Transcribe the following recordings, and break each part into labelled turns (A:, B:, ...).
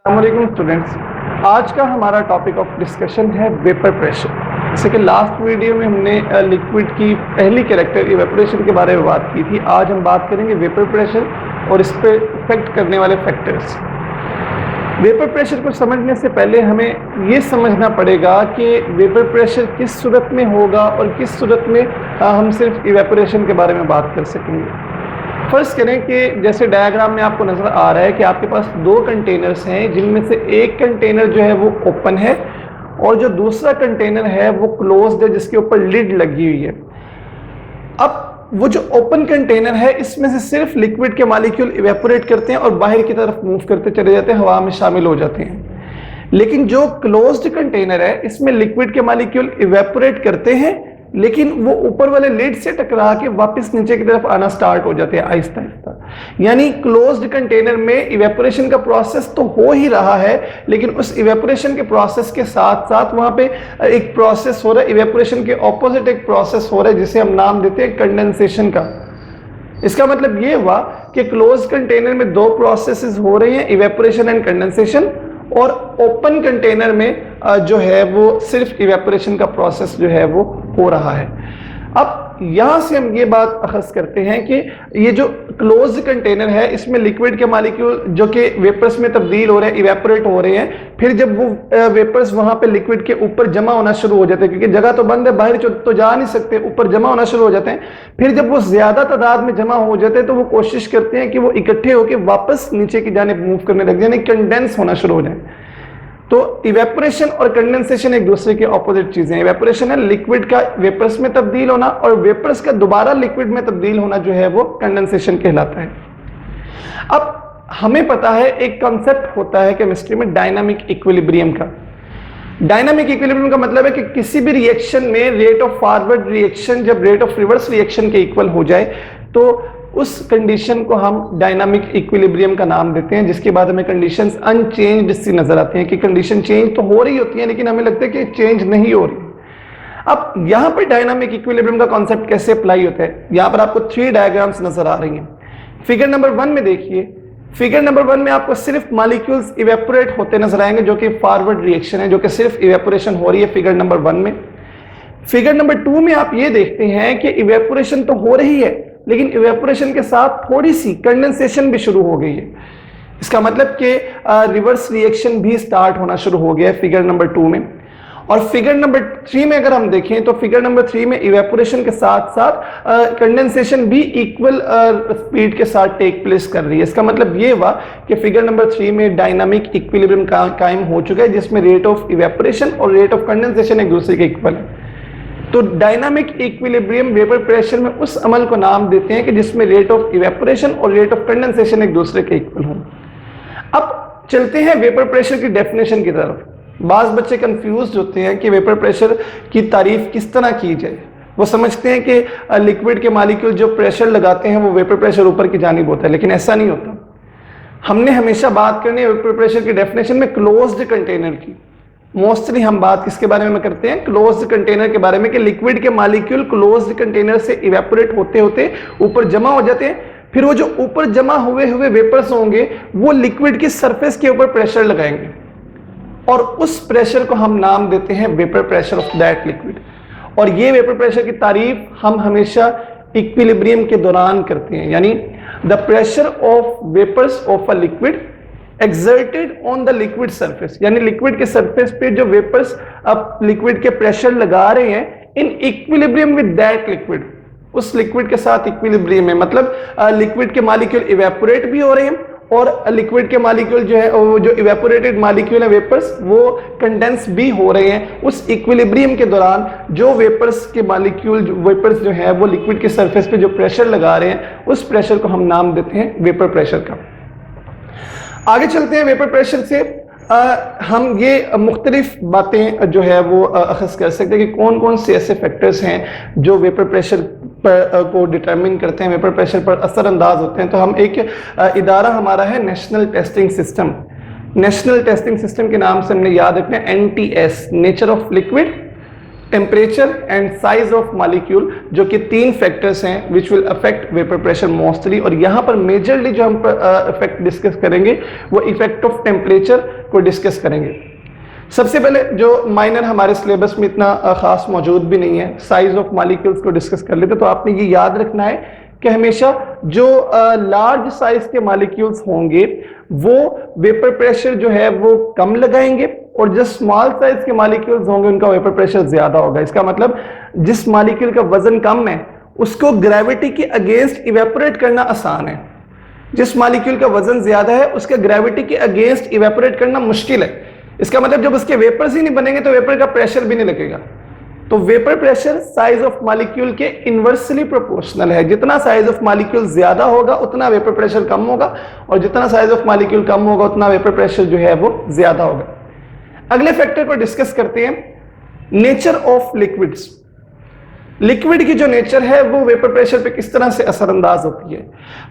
A: अस्सलामुअलैकुम स्टूडेंट्स। आज का हमारा टॉपिक ऑफ डिस्कशन है वेपर प्रेशर। जैसे कि लास्ट वीडियो में हमने लिक्विड की पहली कैरेक्टर इवेपोरेशन के बारे में बात की थी, आज हम बात करेंगे वेपर प्रेशर और इस पर इफेक्ट करने वाले फैक्टर्स। वेपर प्रेशर को समझने से पहले हमें ये समझना पड़ेगा कि वेपर प्रेशर किस सूरत में होगा और किस सूरत में हम सिर्फ इवेपोरेशन के बारे में बात कर सकेंगे। फर्स्ट करें कि जैसे डायग्राम में आपको नजर आ रहा है कि आपके पास दो कंटेनर्स हैं, जिनमें से एक कंटेनर जो है वो ओपन है और जो दूसरा कंटेनर है वो क्लोज्ड है, जिसके ऊपर लिड लगी हुई है। अब वो जो ओपन कंटेनर है, इसमें से सिर्फ लिक्विड के मॉलिक्यूल इवेपोरेट करते हैं और बाहर की तरफ मूव करते चले जाते हैं, हवा में शामिल हो जाते हैं। लेकिन जो क्लोज्ड कंटेनर है, इसमें लिक्विड के मॉलिक्यूल इवेपोरेट करते हैं, लेकिन वो ऊपर वाले लिड से टकरा के वापस नीचे की तरफ आना स्टार्ट हो जाते हैं आहिस्ता आहिस्ता। यानी क्लोज्ड कंटेनर में इवेपोरेशन का प्रोसेस तो हो ही रहा है, लेकिन उस इवेपोरेशन के प्रोसेस के साथ साथ वहां पे एक प्रोसेस हो रहा है, इवेपोरेशन के ऑपोजिट एक प्रोसेस हो रहा है, जिसे हम नाम देते हैं कंडेंसेशन का। इसका मतलब ये हुआ कि क्लोज्ड कंटेनर में दो प्रोसेसेस हो रहे हैं, इवेपोरेशन एंड कंडेंसेशन, और ओपन कंटेनर में जो है वो सिर्फ इवेपोरेशन का प्रोसेस जो है वो हो रहा है। अब यहां से हम ये बात अखज़ करते हैं कि ये जो क्लोज्ड कंटेनर है, इसमें लिक्विड के मॉलिक्यूल जो कि वेपर्स में तब्दील हो रहे हैं, इवेपोरेट हो रहे हैं, फिर जब वो वेपर्स वहां पे लिक्विड के ऊपर जमा होना शुरू हो जाते हैं, क्योंकि जगह तो बंद है, बाहर तो जा नहीं सकते, ऊपर जमा होना शुरू हो जाते हैं। फिर जब वो ज्यादा तादाद में जमा हो जाते हैं तो वो कोशिश करते हैं कि वो इकट्ठे होकर वापस नीचे की जानिब मूव करने लग जाए, यानी कंडेंस होना शुरू हो जाए। तो इवेपोरेशन और कंडेंसेशन एक दूसरे के ऑपोजिट चीजें हैं। इवेपोरेशन है लिक्विड का वेपर्स में तब्दील होना, और वेपर्स का दोबारा लिक्विड में तब्दील होना जो है वो कंडेंसेशन कहलाता है। अब हमें पता है एक कॉन्सेप्ट होता है केमिस्ट्री में डायनामिक इक्विलिब्रियम का। डायनामिक इक्विलिब्रियम का मतलब है कि किसी भी रिएक्शन में रेट ऑफ फॉरवर्ड रिएक्शन जब रेट ऑफ रिवर्स रिएक्शन के इक्वल हो जाए तो उस कंडीशन को हम डायनामिक इक्विलिब्रियम का नाम देते हैं, जिसके बाद हमें कंडीशंस अनचेंज्ड सी नजर आती हैं कि कंडीशन चेंज तो हो रही होती है, लेकिन हमें लगता है कि चेंज नहीं हो रही। अब यहां पर डायनामिक इक्विलिब्रियम का कॉन्सेप्ट कैसे अप्लाई होता है, यहां पर आपको 3 डायग्राम्स नजर आ रही हैं। फिगर नंबर 1 में देखिए, फिगर नंबर 1 में आपको सिर्फ मॉलिक्यूल्स इवेपोरेट होते नजर आएंगे, जो कि फॉरवर्ड रिएक्शन है, जो कि सिर्फ इवेपोरेशन हो रही है फिगर नंबर 1 में। फिगर नंबर 2 में आप ये देखते हैं कि इवेपोरेशन तो हो रही है, लेकिन इवेपोरेशन के साथ थोड़ी सी कंडेंसेशन भी शुरू हो गई है। इसका मतलब कि रिवर्स रिएक्शन भी स्टार्ट होना शुरू हो गया है फिगर नंबर 2 में। और फिगर नंबर 3 में अगर हम देखें तो फिगर नंबर 3 में इवेपोरेशन के साथ साथ कंडेंसेशन भी इक्वल स्पीड के साथ टेक प्लेस कर रही है। इसका मतलब ये हुआ कि फिगर नंबर 3 में डायनामिक इक्विलिब्रियम कायम हो चुका है, जिसमें रेट ऑफ इवेपोरेशन और रेट ऑफ कंडेंसेशन एक दूसरे के इक्वल है। तो डायनामिक इक्विलिब्रियम वेपर प्रेशर में उस अमल को नाम देते हैं कि जिसमें रेट ऑफ इवेपोरेशन और रेट ऑफ कंडेंसेशन एक दूसरे के इक्वल हों। अब चलते हैं वेपर प्रेशर की डेफिनेशन की तरफ। बाज बच्चे कंफ्यूज होते हैं कि वेपर प्रेशर की तारीफ किस तरह की जाए। वो समझते हैं कि लिक्विड के मॉलिक्यूल जो प्रेशर लगाते हैं वो वेपर प्रेशर ऊपर की जानिब होता है, लेकिन ऐसा नहीं होता। हमने हमेशा बात करनी है वेपर प्रेशर की डेफिनेशन में क्लोज्ड कंटेनर की। मोस्टली हम बात किसके बारे में करते हैं, क्लोज्ड कंटेनर के बारे में, कि लिक्विड के मॉलिक्यूल क्लोज्ड कंटेनर से इवेपोरेट होते होते ऊपर जमा हो जाते हैं। फिर वो जो ऊपर जमा हुए वेपर्स होंगे वो लिक्विड की सरफेस के ऊपर प्रेशर लगाएंगे, और उस प्रेशर को हम नाम देते हैं vapour pressure of that liquid. और ये वेपर प्रेशर की तारीफ हम हमेशा इक्विलिब्रियम के दौरान करते हैं, यानी the pressure of vapours of a liquid exerted on the liquid surface, यानी लिक्विड के सरफेस पे जो वेपर्स अब लिक्विड के प्रेशर लगा रहे हैं in equilibrium with that liquid, उस लिक्विड के साथ इक्विलिब्रियम में, मतलब लिक्विड के मॉलिक्यूल इवेपोरेट भी हो रहे हैं और लिक्विड के मॉलिक्यूल जो है वो जो इवेपोरेटेड मॉलिक्यूल है वेपर्स वो कंडेंस भी हो रहे हैं। उस इक्विलिब्रियम के दौरान जो वेपर्स के मॉलिक्यूल वेपर्स जो है वो लिक्विड के सरफेस पे जो प्रेशर लगा रहे हैं उस प्रेशर को हम नाम देते हैं वेपर प्रेशर का। आगे चलते हैं। वेपर प्रेशर से हम ये मुख्तलिफ बातें जो है वो अखज़ कर सकते हैं कि कौन कौन से ऐसे फैक्टर्स हैं जो वेपर प्रेशर पर को डिटरमिन करते हैं, वेपर प्रेशर पर असरअंदाज होते हैं। तो हम एक इदारा हमारा है national testing system. National testing system के नाम से हमने याद रखना है NTS, nature of liquid temperature and size of molecule, जो कि 3 फैक्टर्स हैं which will affect vapour pressure mostly. और यहां पर मेजरली जो हम इफेक्ट डिस्कस करेंगे वो इफेक्ट ऑफ टेम्परेचर को डिस्कस करेंगे। सबसे पहले जो माइनर हमारे सिलेबस में इतना खास मौजूद भी नहीं है, साइज ऑफ मॉलिक्यूल्स को डिस्कस कर लेते। तो आपने ये याद रखना है कि हमेशा जो लार्ज साइज के मॉलिक्यूल्स होंगे वो वेपर प्रेशर जो है वो कम लगाएंगे, और जो स्मॉल साइज के मॉलिक्यूल्स होंगे उनका वेपर प्रेशर ज्यादा होगा। इसका मतलब जिस मॉलिक्यूल का वजन कम है उसको ग्रेविटी के अगेंस्ट इवेपोरेट करना आसान है, जिस मॉलिक्यूल का वजन ज्यादा है उसका ग्रेविटी के अगेंस्ट इवेपोरेट करना मुश्किल है। इसका मतलब जब उसके वेपर्स ही नहीं बनेंगे तो वेपर का प्रेशर भी नहीं लगेगा। तो vapour pressure size of molecule के इनवर्सली प्रोपोर्शनल है। जितना साइज ऑफ मॉलिक्यूल ज्यादा होगा उतना वेपर प्रेशर कम होगा, और जितना साइज ऑफ मॉलिक्यूल कम होगा उतना वेपर प्रेशर जो है वो ज्यादा होगा। अगले फैक्टर को डिस्कस करते हैं, नेचर ऑफ लिक्विड्स। लिक्विड की जो नेचर है वो वेपर प्रेशर पे किस तरह से असरअंदाज होती है।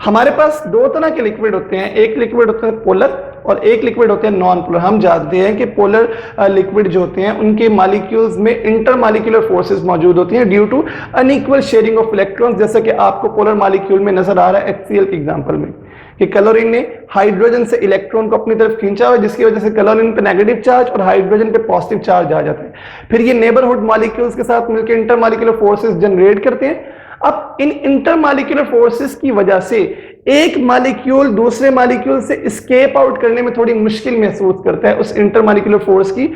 A: हमारे पास 2 तरह के लिक्विड होते हैं, एक लिक्विड होता है पोलर और एक लिक्विड होते हैं नॉन पोलर। हम जानते हैं कि पोलर लिक्विड जो होते हैं उनके मॉलिक्यूल्स में इंटरमॉलिक्यूलर फोर्सेस मौजूद होती हैं due to unequal sharing of electrons, जैसा कि आपको पोलर मॉलिक्यूल में नजर आ रहा है HCl के एग्जांपल में, कि क्लोरीन ने हाइड्रोजन से इलेक्ट्रॉन को अपनी तरफ खींचा हुआ, जिसकी वजह से क्लोरीन पे नेगेटिव चार्ज और हाइड्रोजन पे पॉजिटिव चार्ज आ जाता है। फिर ये नेबरहुड मॉलिक्यूल्स के साथ मिलकर इंटरमॉलिक्यूलर फोर्सेस जनरेट करते हैं। अब इन इंटरमॉलिक्यूलर फोर्सेस की वजह से एक मॉलिक्यूल दूसरे मॉलिक्यूल से एस्केप आउट करने में थोड़ी मुश्किल महसूस करता है, उस इंटरमॉलिक्यूलर फोर्स की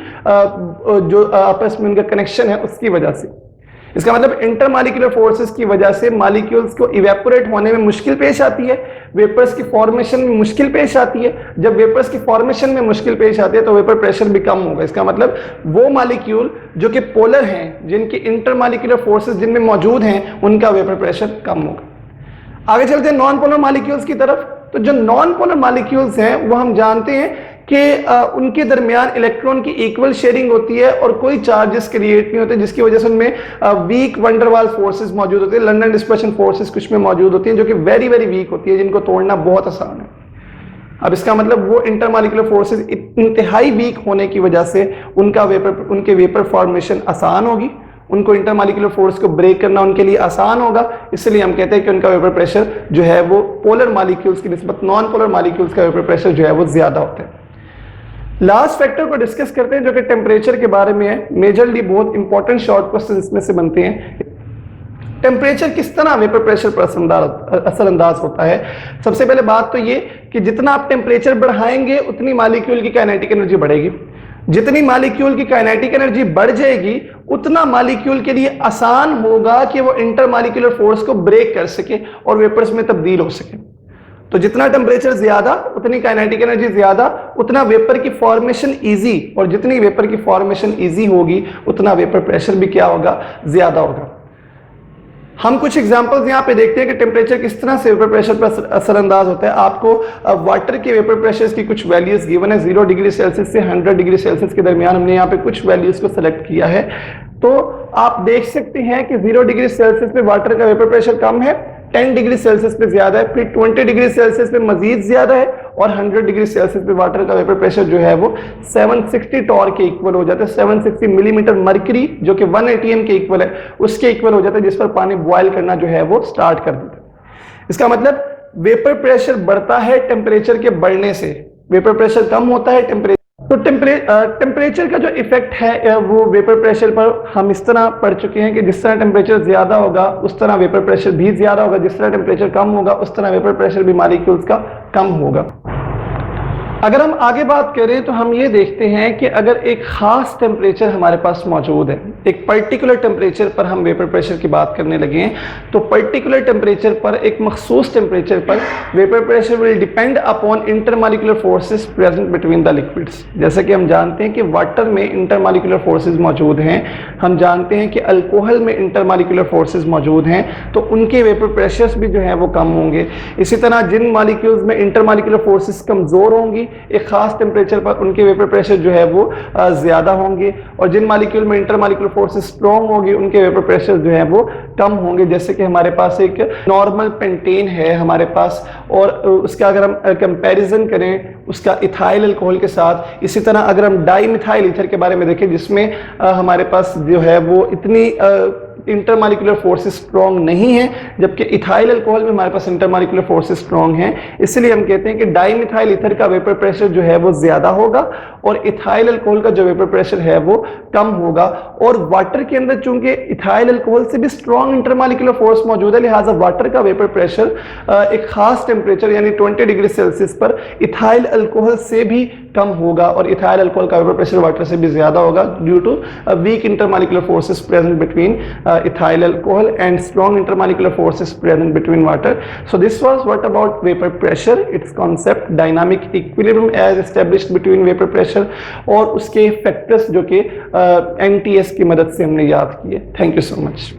A: जो आपस में उनका कनेक्शन है उसकी वजह से। इसका मतलब इंटरमॉलिक्यूलर फोर्सेस की वजह से मॉलिक्यूल्स को इवेपोरेट होने में मुश्किल पेश आती है, वेपर्स की फॉर्मेशन में मुश्किल पेश आती है। जब वेपर्स की फॉर्मेशन में मुश्किल पेश आती है तो वेपर प्रेशर भी कम होगा। इसका मतलब वो मॉलिक्यूल जो कि पोलर हैं, जिनकी इंटरमॉलिक्यूलर फोर्सेस जिनमें मौजूद हैं, उनका वेपर प्रेशर कम होगा। आगे चलते हैं नॉन पोलर मॉलिक्यूल्स की तरफ। तो जो नॉन पोलर मॉलिक्यूल्स हैं वो हम जानते हैं कि उनके दरमियान इलेक्ट्रॉन की इक्वल शेयरिंग होती है और कोई चार्जेस क्रिएट नहीं होते, जिसकी वजह से उनमें वीक वंडरवाल फोर्सेस मौजूद होते हैं, लंदन डिस्पर्शन फोर्सेस कुछ में मौजूद होती हैं जो कि वेरी वेरी वीक होती है, जिनको तोड़ना बहुत आसान है। अब इसका मतलब वो इंटरमॉलिक्यूलर फोर्सेस इंतहाई वीक होने की वजह से उनके वेपर फॉर्मेशन आसान होगी, उनको इंटरमॉलिक्यूलर फोर्स को ब्रेक करना उनके लिए आसान होगा। इसलिए हम कहते हैं कि उनका वेपर प्रेशर जो है वो पोलर मॉलिक्यूल्स की निस्बत नॉन पोलर मॉलिक्यूल्स का वेपर प्रेशर जो है वो ज्यादा होता है। लास्ट फैक्टर को डिस्कस करते हैं जो कि टेम्परेचर के बारे में है। मेजरली बहुत इंपॉर्टेंट शॉर्ट क्वेश्चन इसमें से बनते हैं। टेम्परेचर किस तरह वेपर प्रेशर पर असरअंदाज होता है। सबसे पहले बात तो ये कि जितना आप टेम्परेचर बढ़ाएंगे उतनी मॉलिक्यूल की काइनेटिक एनर्जी बढ़ेगी। जितनी मॉलिक्यूल की काइनेटिक एनर्जी बढ़ जाएगी उतना मॉलिक्यूल के लिए आसान होगा कि वो इंटरमॉलिक्यूलर फोर्स को ब्रेक कर सके और वेपर्स में तब्दील हो सके। तो जितना टेम्परेचर ज्यादा उतनी काइनेटिक एनर्जी ज्यादा, उतना वेपर की फॉर्मेशन इजी, और जितनी वेपर की फॉर्मेशन इजी होगी उतना वेपर प्रेशर भी क्या होगा, ज्यादा होगा। हम कुछ एग्जांपल्स यहाँ पे देखते हैं कि टेम्परेचर किस तरह से वेपर प्रेशर पर असरअंदाज होता है। आपको वाटर के वेपर प्रेशर की कुछ वैल्यूज गिवन है। 0 डिग्री सेल्सियस से 100 डिग्री सेल्सियस के दरमियान हमने यहाँ पे कुछ वैल्यूज को सेलेक्ट किया है। तो आप देख सकते हैं कि 0 डिग्री सेल्सियस पे वाटर का वेपर प्रेशर कम है, 10 डिग्री सेल्सियस पे ज्यादा है, फिर 20 डिग्री सेल्सियस पे मजीद ज्यादा है, और 100 डिग्री सेल्सियस पे वाटर का वेपर प्रेशर जो है वो 760 टॉर के इक्वल हो जाता है। 760 मिलीमीटर मर्करी जो कि 1 ATM के इक्वल है, उसके इक्वल हो जाता है, जिस पर पानी बॉयल करना जो है वो स्टार्ट कर देता है। इसका मतलब वेपर प्रेशर बढ़ता है टेम्परेचर के बढ़ने से, वेपर प्रेशर कम होता है टेम्परेचर। तो टेम्परेचर का जो इफेक्ट है वो वेपर प्रेशर पर हम इस तरह पढ़ चुके हैं कि जिस तरह टेम्परेचर ज्यादा होगा उस तरह वेपर प्रेशर भी ज्यादा होगा, जिस तरह टेम्परेचर कम होगा उस तरह वेपर प्रेशर भी मॉलिक्यूल्स का कम होगा। अगर हम आगे बात करें तो हम ये देखते हैं कि अगर एक खास टेम्परेचर हमारे पास मौजूद है, एक पर्टिकुलर टेम्परेचर पर हम वेपर प्रेशर की बात करने लगे हैं, तो पर्टिकुलर टेम्परेचर पर, एक मखसूस टेम्परेचर पर vapour pressure will depend upon intermolecular forces present between the liquids. जैसे कि हम जानते हैं कि वाटर में इंटरमॉलिक्यूलर फोर्सेस मौजूद हैं, हम जानते हैं कि अल्कोहल में इंटरमॉलिक्यूलर फोर्सेस मौजूद हैं, तो उनके वेपर प्रेशर्स भी जो है वो कम होंगे। इसी तरह जिन मॉलिक्यूल्स में इंटरमॉलिक्यूलर फोर्सेस कमजोर होंगी, एक खास टेम्परेचर पर उनके वेपर प्रेशर जो है वो ज्यादा होंगे, और जिन मॉलिक्यूल में इंटरमॉलिक्यूलर फोर्सेस स्ट्रॉन्ग होगी उनके वेपर प्रेशर जो है वो कम होंगे। जैसे कि हमारे पास एक नॉर्मल पेंटेन है हमारे पास, और उसका अगर हम कंपैरिजन करें उसका इथाइल अल्कोहल के साथ। इसी तरह अगर हम डाई मिथाइल ईथर के बारे में देखें, जिसमें हमारे पास जो है वो इतनी इंटरमॉलिक्यूलर फोर्सेस स्ट्रॉन्ग नहीं है, जबकि इथाइल अल्कोहल में हमारे पास इंटरमॉलिक्यूलर फोर्सेस स्ट्रॉन्ग हैं। इसलिए हम कहते हैं कि डाईमिथाइल ईथर का वेपर प्रेशर जो है वो ज्यादा होगा और इथाइल अल्कोहल का जो वेपर प्रेशर है वो कम होगा। और वाटर के अंदर चूंकि इथाइल अल्कोहल से भी स्ट्रॉन्ग इंटरमॉलिक्यूलर फोर्स मौजूद है, लिहाजा वाटर का वेपर प्रेशर एक खास टेम्परेचर यानी 20 डिग्री सेल्सियस पर इथाइल अल्कोहल से भी कम होगा और इथाइल अल्कोहल का वेपर प्रेशर वाटर से भी ज्यादा होगा due to weak intermolecular forces present between ethyl alcohol and strong intermolecular forces present between water. So this was what about vapor pressure, its concept, dynamic equilibrium as established between vapor pressure और उसके factors जो कि MTS की मदद से हमने याद किए। Thank you so much.